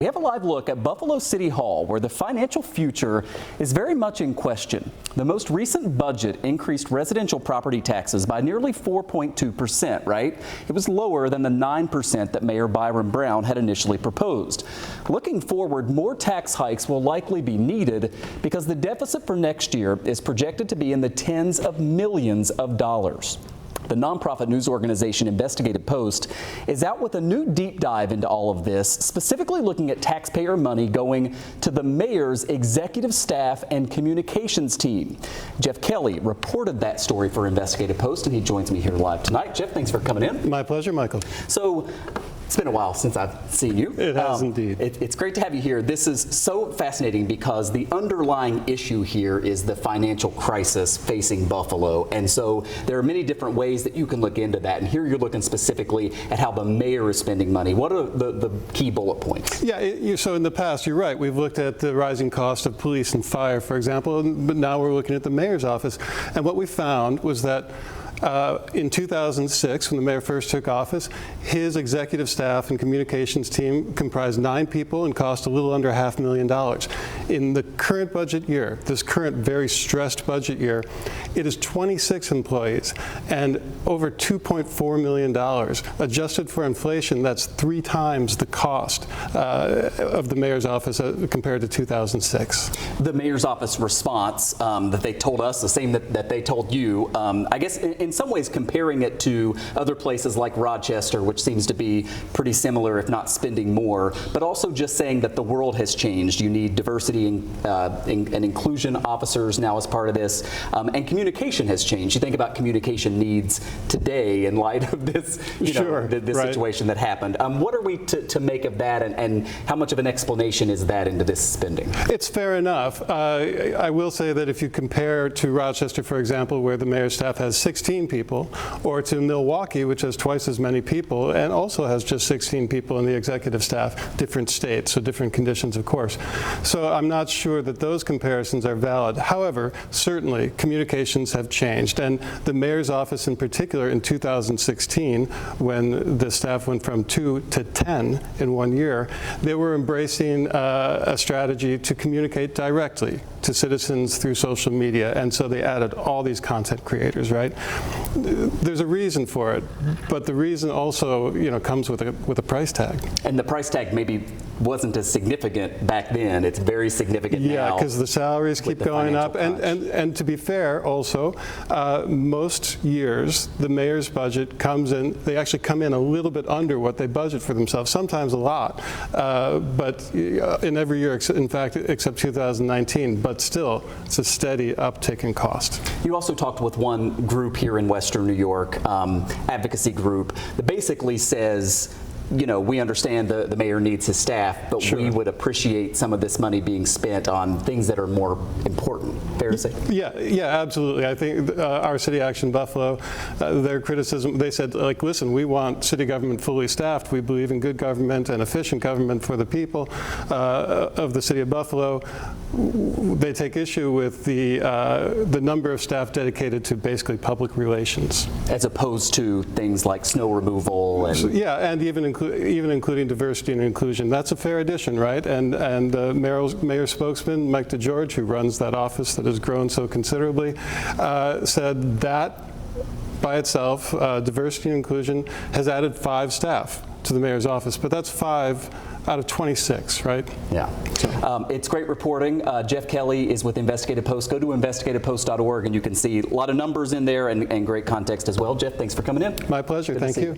We have a live look at Buffalo City Hall, where the financial future is very much in question. The most recent budget increased residential property taxes by nearly 4.2%, right? It was lower than the 9% that Mayor Byron Brown had initially proposed. Looking forward, more tax hikes will likely be needed because the deficit for next year is projected to be in the tens of millions of dollars. The nonprofit news organization Investigative Post is out with a new deep dive into all of this, specifically looking at taxpayer money going to the mayor's executive staff and communications team. Geoff Kelly reported that story for Investigative Post, and he joins me here live tonight. Geoff, thanks for coming in. My pleasure, Michael. So, it's been a while since I've seen you. It has indeed. It's great to have you here. This is so fascinating because the underlying issue here is the financial crisis facing Buffalo. And so there are many different ways that you can look into that. And here you're looking specifically at how the mayor is spending money. What are the key bullet points? Yeah, so in the past, you're right. We've looked at the rising cost of police and fire, for example, but now we're looking at the mayor's office. And what we found was that in 2006, when the mayor first took office, his executive staff and communications team comprised 9 people and cost a little under $500,000. In the current budget year, this current very stressed budget year, it is 26 employees and over $2.4 million. Adjusted for inflation, that's 3 times the cost of the mayor's office compared to 2006. The mayor's office response that they told us, the same that they told you, I guess in some ways comparing it to other places like Rochester, which seems to be pretty similar, if not spending more, but also just saying that the world has changed. You need diversity and inclusion officers now as part of this, and communication has changed. You think about communication needs today in light of this, this situation that happened. What are we to make of that, and how much of an explanation is that into this spending? It's fair enough. I will say that if you compare to Rochester, for example, where the mayor's staff has 16 people, or to Milwaukee, which has twice as many people and also has just 16 people in the executive staff, different states, so different conditions, of course. So I'm not sure that those comparisons are valid. However, certainly communications have changed, and the mayor's office in particular in 2016, when the staff went from 2 to 10 in 1 year, they were embracing a strategy to communicate directly to citizens through social media, and so they added all these content creators, right? There's a reason for it, but the reason also, comes with a price tag. And the price tag maybe wasn't as significant back then. It's very significant now. Yeah, because the salaries keep going up, and to be fair, also, most years the mayor's budget comes in. They actually come in a little bit under what they budget for themselves. Sometimes a lot, but in every year, in fact, except 2019. But still, it's a steady uptick in cost. You also talked with one group here in Western New York, advocacy group, that basically says, we understand the mayor needs his staff, but we would appreciate some of this money being spent on things that are more important. Fair to say? Yeah, absolutely. I think our City Action Buffalo, their criticism, they said, listen, we want city government fully staffed. We believe in good government and efficient government for the people of the city of Buffalo. They take issue with the number of staff dedicated to basically public relations, as opposed to things like snow removal and even including diversity and inclusion. That's a fair addition, right? And mayor spokesman Mike DeGeorge, who runs that office that has grown so considerably, said that by itself, diversity and inclusion has added 5 staff to the mayor's office, but that's 5 out of 26, right? Yeah. It's great reporting. Geoff Kelly is with Investigative Post. Go to investigativepost.org and you can see a lot of numbers in there and great context as well. Geoff, thanks for coming in. My pleasure. Thank you.